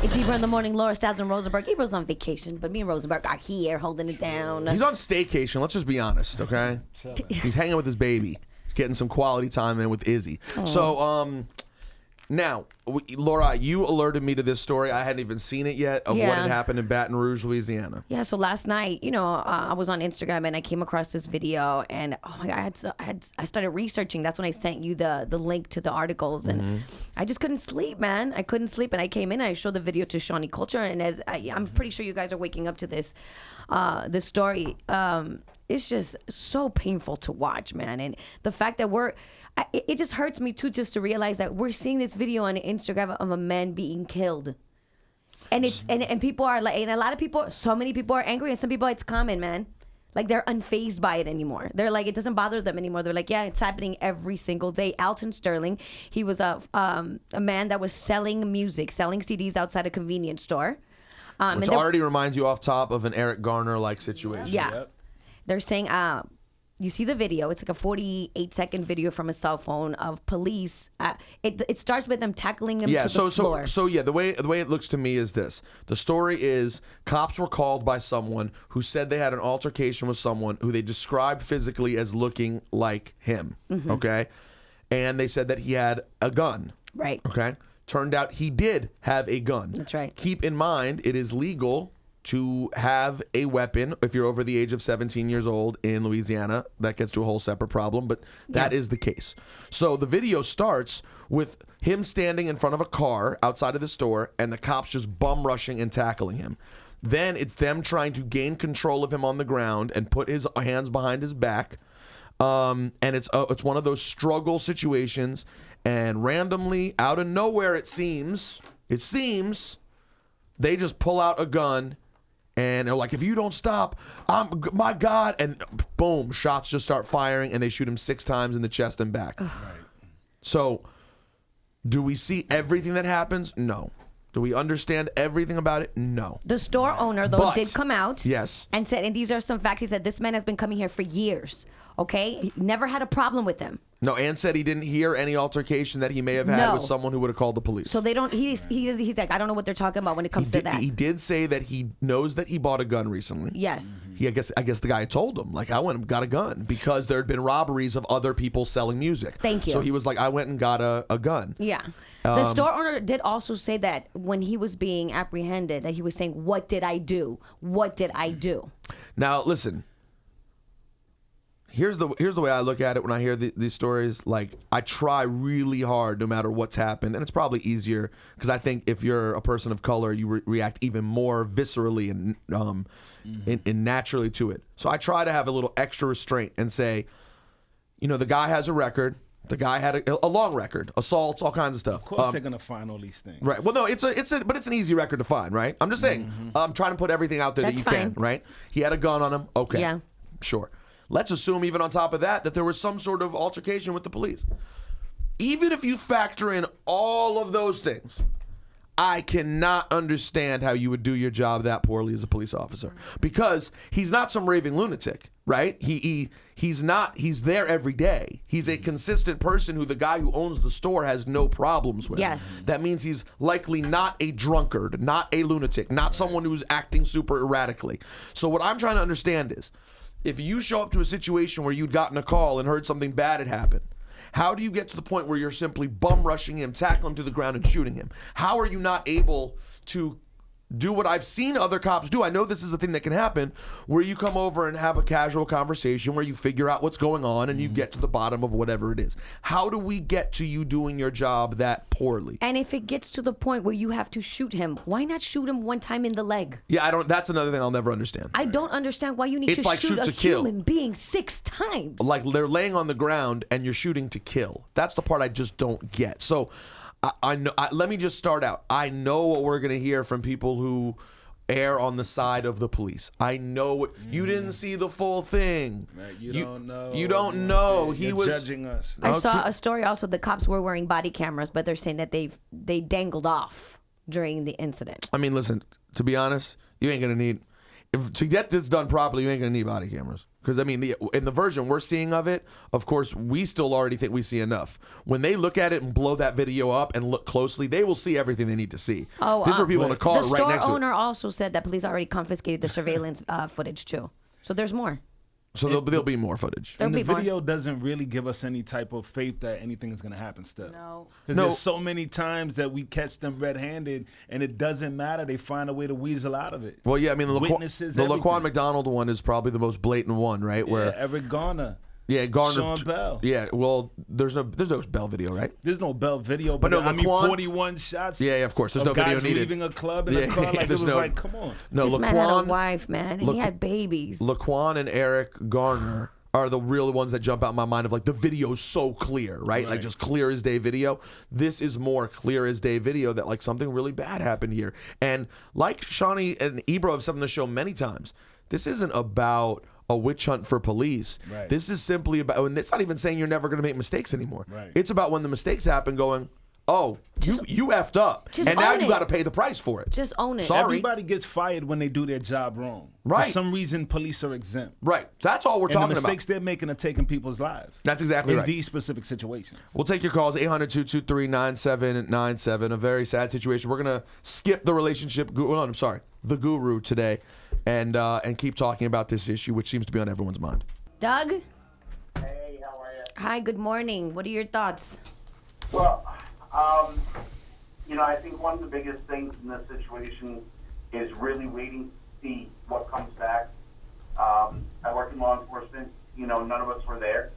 It's Ebro in the morning. Laura Stiles and Rosenberg. Ebro's on vacation, but me and Rosenberg are here holding it down. He's on staycation. Let's just be honest, okay? He's hanging with his baby. He's getting some quality time in with Izzy. Aww. So, now, Laura, you alerted me to this story. I hadn't even seen it yet of what had happened in Baton Rouge, Louisiana. Yeah, so last night, I was on Instagram and I came across this video, and oh my God, I started researching. That's when I sent you the link to the articles, and I just couldn't sleep, man. I couldn't sleep, and I came in and I showed the video to Shawnee Culture, and I'm pretty sure you guys are waking up to this story. It's just so painful to watch, man, and the fact that it just hurts me too, just to realize that we're seeing this video on Instagram of a man being killed. And it's and people are like, and a lot of people, so many people are angry, and some people it's common, man. Like they're unfazed by it anymore. They're like, it doesn't bother them anymore. They're like, yeah, it's happening every single day. Alton Sterling, he was a man that was selling music, selling CDs outside a convenience store. Which already reminds you off top of an Eric Garner-like situation. Yeah. Yep. They're saying, you see the video. It's like a 48-second video from a cell phone of police. It starts with them tackling him to the floor. So the way it looks to me is this. The story is cops were called by someone who said they had an altercation with someone who they described physically as looking like him, okay? And they said that he had a gun. Right. Okay? Turned out he did have a gun. That's right. Keep in mind, it is legal to have a weapon if you're over the age of 17 years old in Louisiana. That gets to a whole separate problem, but that is the case. So the video starts with him standing in front of a car outside of the store and the cops just bum rushing and tackling him. Then it's them trying to gain control of him on the ground and put his hands behind his back. And it's one of those struggle situations, and randomly, out of nowhere, it seems, they just pull out a gun. And they're like, if you don't stop, my God. And boom, shots just start firing, and they shoot him 6 times in the chest and back. Right. So do we see everything that happens? No. Do we understand everything about it? No. The store owner, though, did come out and said, and these are some facts, he said, this man has been coming here for years, okay? He never had a problem with them. No, and said he didn't hear any altercation that he may have had with someone who would have called the police. So they don't, he's like, I don't know what they're talking about when it comes to that. He did say that he knows that he bought a gun recently. Yes. I guess the guy told him, like, I went and got a gun because there had been robberies of other people selling music. Thank you. So he was like, I went and got a gun. Yeah. The store owner did also say that when he was being apprehended, that he was saying, what did I do? What did I do? Now, listen. Here's the way I look at it when I hear these stories. Like, I try really hard no matter what's happened, and it's probably easier because I think if you're a person of color, you react even more viscerally and naturally to it. So I try to have a little extra restraint and say, the guy has a record. The guy had a long record, assaults, all kinds of stuff. Of course, they're gonna find all these things. Right. Well, no, but it's an easy record to find, right? I'm just saying. I'm trying to put everything out there that you can, right? He had a gun on him. Okay. Yeah. Sure. Let's assume even on top of that there was some sort of altercation with the police. Even if you factor in all of those things, I cannot understand how you would do your job that poorly as a police officer, because he's not some raving lunatic, right? He's there every day. He's a consistent person who the guy who owns the store has no problems with. Yes. That means he's likely not a drunkard, not a lunatic, not someone who's acting super erratically. So what I'm trying to understand is, if you show up to a situation where you'd gotten a call and heard something bad had happened, how do you get to the point where you're simply bum rushing him, tackling him to the ground, and shooting him? How are you not able to do what I've seen other cops do? I know this is a thing that can happen, where you come over and have a casual conversation where you figure out what's going on and you get to the bottom of whatever it is. How do we get to you doing your job that poorly? And if it gets to the point where you have to shoot him, why not shoot him one time in the leg? Yeah, that's another thing I'll never understand. I don't understand why you need to shoot a human being 6 times. Like, they're laying on the ground and you're shooting to kill. That's the part I just don't get. So I know. Let me just start out. I know what we're going to hear from people who err on the side of the police. I know you didn't see the full thing. Right, you don't know. You don't know. He was judging us. I saw a story also. The cops were wearing body cameras, but they're saying that they dangled off during the incident. I mean, listen. To be honest, you ain't going to need to get this done properly. You ain't going to need body cameras. Because, I mean, in the version we're seeing of it, of course, we still already think we see enough. When they look at it and blow that video up and look closely, they will see everything they need to see. Oh, these are people in a car the right next to store it. owner also said that police already confiscated the surveillance footage, too. So there's more. So there'll be more footage. And the There'll be video doesn't really give us any type of faith that anything is going to happen still. No. Because there's so many times that we catch them red-handed, and it doesn't matter. They find a way to weasel out of it. Well, yeah, I mean, the Witnesses, Laquan everything. McDonald one is probably the most blatant one, right? Where Eric Garner. Yeah, Garner. Sean Bell. Yeah, well, there's no Bell video, right? There's no Bell video, but no, I mean, Laquan- 41 shots. Yeah, of course. There's no guys video needed. leaving a club in a car. Like, it there's was no- like, come on. No, This man had a wife, man, and he had babies. Laquan and Eric Garner are the real ones that jump out in my mind of like the video's so clear, right? Like just clear as day video. This is more clear as day video that like something really bad happened here. And like Shawnee and Ebro have said on the show many times, this isn't about a witch hunt for police. Right. This is simply about, and it's not even saying you're never going to make mistakes anymore. Right. It's about when the mistakes happen going, oh, you effed up. just And now own you it. got to pay the price for it. Just own it. Sorry. Everybody gets fired when they do their job wrong. Right. For some reason, police are exempt. Right. That's all we're And the talking mistakes about. they're making are taking people's lives. That's exactly in right. these specific situations. We'll take your calls, 800-223-9797. A very sad situation. We're going to skip the relationship guru. Oh, I'm sorry, the guru today and keep talking about this issue, which seems to be on everyone's mind. Doug? Hey, how are you? Hi, good morning. What are your thoughts? Well, I think one of the biggest things in this situation is really waiting to see what comes back. I work in law enforcement. None of us were there.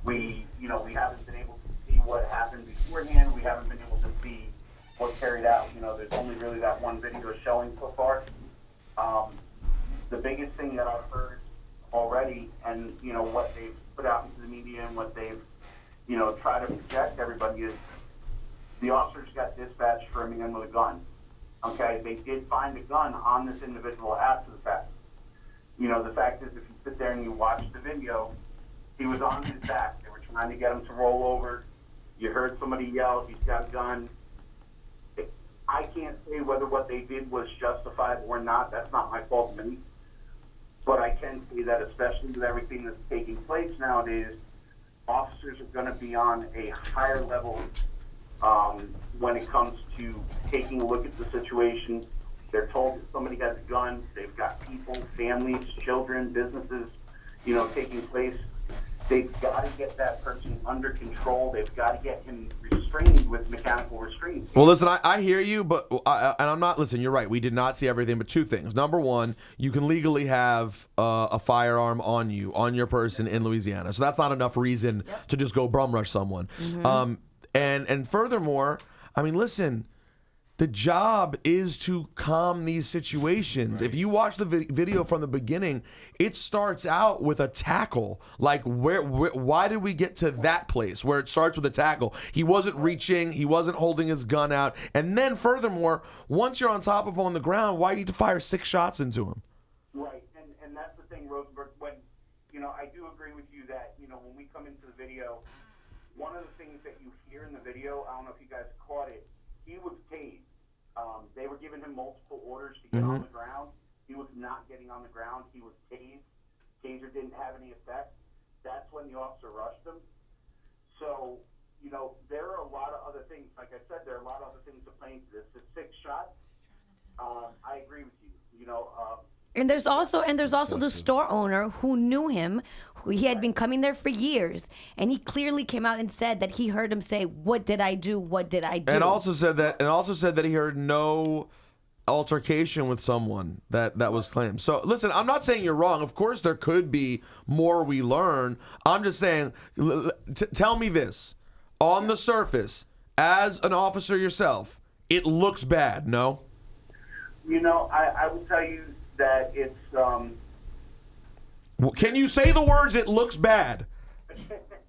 We haven't been able to see what happened beforehand. We haven't been able to see what carried out. There's only really that one video showing so far. The biggest thing that I've heard already, and what they've put out into the media and what they've tried to project to everybody is the officers got dispatched for a man with a gun. Okay, they did find a gun on this individual after the fact. The fact is, if you sit there and you watch the video, he was on his back. They were trying to get him to roll over. You heard somebody yell, he's got a gun. I can't say whether what they did was justified or not. That's not my fault to me. But I can say that, especially with everything that's taking place nowadays, officers are going to be on a higher level when it comes to taking a look at the situation. They're told that somebody has a gun. They've got people, families, children, businesses, taking place. They've got to get that person under control. They've got to get him restrained with mechanical restraint. Well, listen, I hear you, but and I'm not. Listen, you're right. We did not see everything, but two things. Number one, you can legally have a firearm on your person in Louisiana, so that's not enough reason to just go bum rush someone. Mm-hmm. And furthermore, I mean, listen. The job is to calm these situations. Right. If you watch the video from the beginning, it starts out with a tackle. Like, why did we get to that place where it starts with a tackle? He wasn't reaching. He wasn't holding his gun out. And then, furthermore, once you're on top of him on the ground, why do you need to fire 6 shots into him? Right, and that's the thing, Rosenberg. When, I do agree with you that, when we come into the video, one of the things that you hear in the video, I don't know if you guys caught it, he was tased. They were giving him multiple orders to get on the ground. He was not getting on the ground. He was tased. Taser didn't have any effect. That's when the officer rushed him. So, there are a lot of other things. Like I said, there are a lot of other things to play into this. The 6 shots, I agree with you. And there's also the store owner who knew him. He had been coming there for years, and he clearly came out and said that he heard him say, "What did I do? What did I do?" And also said that he heard no altercation with someone that was claimed. So listen, I'm not saying you're wrong. Of course, there could be more we learn. I'm just saying, tell me this: on the surface, as an officer yourself, it looks bad. No. I would tell you that it's. Can you say the words? It looks bad.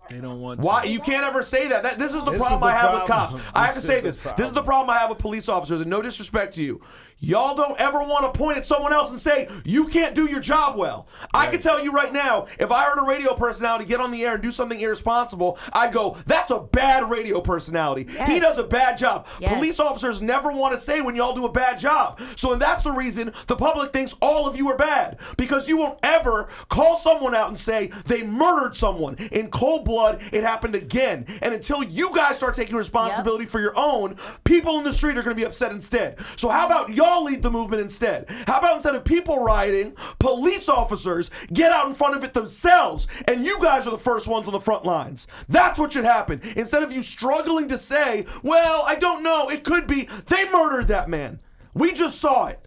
They don't want. Why to. you can't ever say that? This is the problem I have with cops. I have to say this. This is the problem I have with police officers. And no disrespect to you, Y'all don't ever want to point at someone else and say, you can't do your job well. I can tell you right now, if I heard a radio personality get on the air and do something irresponsible, I'd go, that's a bad radio personality. Yes. He does a bad job. Yes. Police officers never want to say when y'all do a bad job. So and that's the reason the public thinks all of you are bad. Because you won't ever call someone out and say they murdered someone in cold blood, it happened again. And until you guys start taking responsibility for your own, people in the street are going to be upset instead. So how about y'all lead the movement instead? How about instead of people rioting, police officers get out in front of it themselves, and you guys are the first ones on the front lines. That's what should happen. Instead of you struggling to say, well, I don't know, it could be, they murdered that man. We just saw it.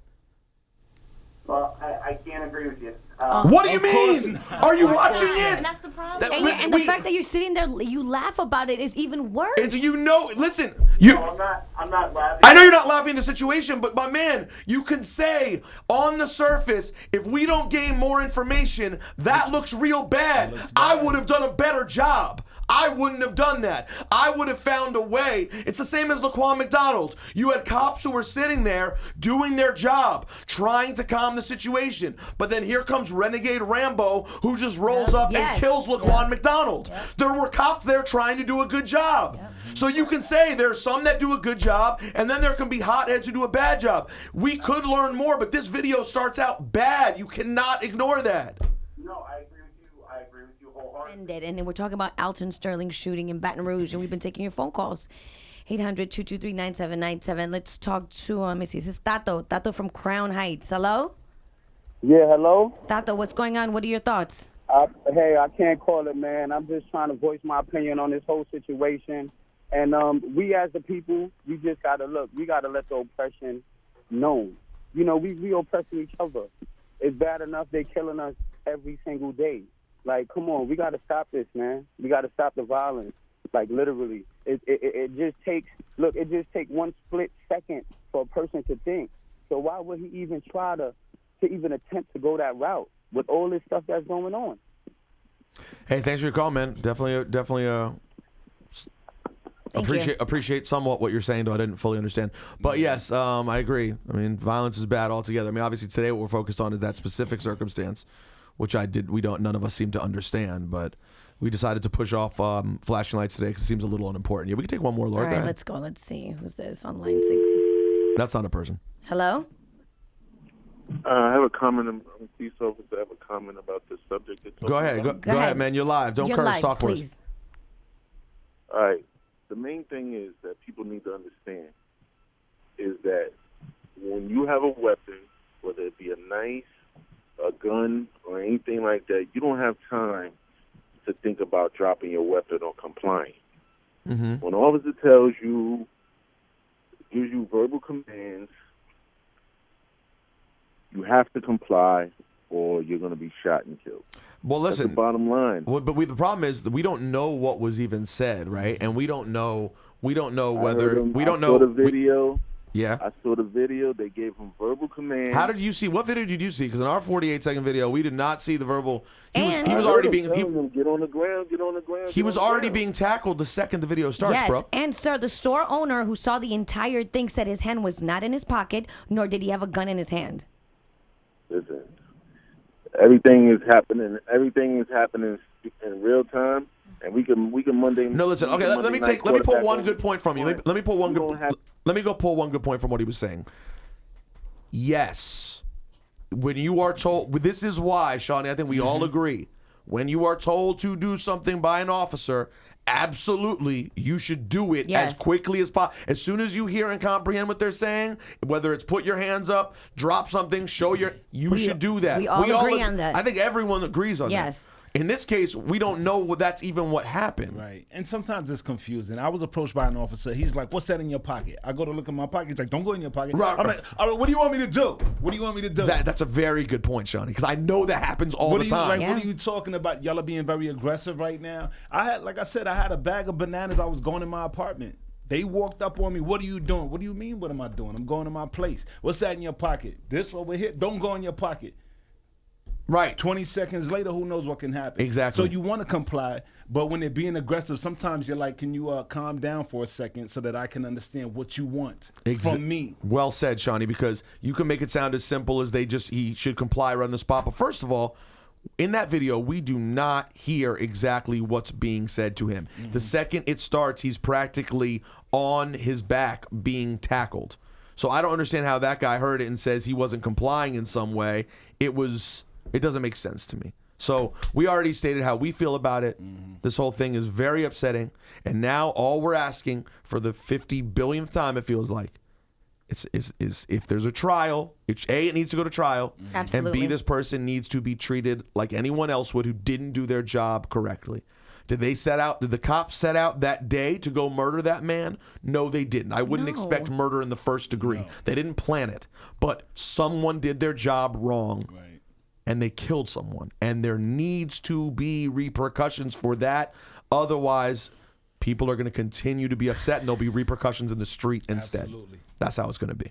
Well, I can't agree with you. What do you mean? Are you watching it? And that's the problem. And the fact that you're sitting there, you laugh about it is even worse. Listen, No, I'm not laughing. I know you're not laughing at the situation, but my man, you can say on the surface, if we don't gain more information, that looks real bad. I would have done a better job. I wouldn't have done that. I would have found a way. It's the same as Laquan McDonald. You had cops who were sitting there doing their job, trying to calm the situation. But then here comes Renegade Rambo, who just rolls up and kills Laquan McDonald. There were cops there trying to do a good job. So you can say there's some that do a good job, and then there can be hotheads who do a bad job. We could learn more, but this video starts out bad. You cannot ignore that. No, I agree with you. I agree with you wholeheartedly. And then we're talking about Alton Sterling shooting in Baton Rouge, and we've been taking your phone calls. 800-223-9797. Let's talk to, let me see, this is Tato from Crown Heights. Hello? Yeah, hello? Tato, what's going on? What are your thoughts? Hey, I can't call it, man. I'm just trying to voice my opinion on this whole situation. And we as the people, we just got to look. We got to let the oppression known. You know, we oppressing each other. It's bad enough they killing us every single day. Like, come on, we got to stop this, man. We got to stop the violence. Like, literally. It just takes, look, it just takes one split second for a person to think. So why would he even try to even attempt to go that route with all this stuff that's going on? Hey, thanks for your call, man. Definitely appreciate somewhat what you're saying, though I didn't fully understand. But yes, I agree. I mean, violence is bad altogether. I mean, obviously today what we're focused on is that specific circumstance, which none of us seem to understand, but we decided to push off flashing lights today because it seems a little unimportant. Yeah, we can take one more, Laura. All Go right, ahead. let's go. Let's see. Who's this on line 6? That's not a person. Hello? I have a comment. I'm a police officer. I have a comment about this subject. Go ahead. Go ahead, man. You're live. Don't You're curse. live, Talk for us. please. All right. The main thing is that people need to understand is that when you have a weapon, whether it be a knife, a gun, or anything like that, you don't have time to think about dropping your weapon or complying. Mm-hmm. When an officer tells you, gives you verbal commands, you have to comply or you're going to be shot and killed. Well, listen. That's the bottom line. Well, but the problem is that we don't know what was even said, right? And we don't know whether we don't know. I saw the video. Yeah. I saw the video. They gave him verbal commands. How did you see? What video did you see? Because in our 48-second video, we did not see the verbal. He was I already heard being. him telling them, get on the ground. Get on the ground. He get was on the already ground. being tackled the second the video starts, Yes, bro. and sir, the store owner who saw the entire thing said his hand was not in his pocket, nor did he have a gun in his hand. Listen, everything is happening. Everything is happening in real time, and we can Monday. No, listen. Okay, let me pull one good point from you. Let me pull one good. Let me go pull one good point from what he was saying. Yes, when you are told, this is why, Shawnee, I think we all agree. When you are told to do something by an officer, absolutely, you should do it as quickly as possible. As soon as you hear and comprehend what they're saying, whether it's put your hands up, drop something, you should do that. We all agree on that. I think everyone agrees on that. Yes. In this case, we don't know that's even what happened. Right. And sometimes it's confusing. I was approached by an officer. He's like, what's that in your pocket? I go to look in my pocket. He's like, don't go in your pocket. Right. I'm like, all right, what do you want me to do? What do you want me to do? That's a very good point, Shawnee, because I know that happens all the time. What are you talking about? Y'all are being very aggressive right now. I had a bag of bananas. I was going in my apartment. They walked up on me. What are you doing? What do you mean, what am I doing? I'm going to my place. What's that in your pocket? This over here? Don't go in your pocket. Right. 20 seconds later, who knows what can happen? Exactly. So you want to comply, but when they're being aggressive, sometimes you're like, can you calm down for a second so that I can understand what you want from me? Well said, Shawnee, because you can make it sound as simple as he should comply right on the spot. But first of all, in that video, we do not hear exactly what's being said to him. The second it starts, he's practically on his back being tackled. So I don't understand how that guy heard it and says he wasn't complying in some way. It doesn't make sense to me. So we already stated how we feel about it. This whole thing is very upsetting. And now all we're asking for the 50 billionth time, it feels like, is if there's a trial, it needs to go to trial. Absolutely. And B, this person needs to be treated like anyone else would who didn't do their job correctly. Did the cops set out that day to go murder that man? No, they didn't. I wouldn't expect murder in the first degree. No. They didn't plan it. But someone did their job wrong. Right. And they killed someone. And there needs to be repercussions for that. Otherwise, people are going to continue to be upset and there'll be repercussions in the street instead. Absolutely. That's how it's going to be.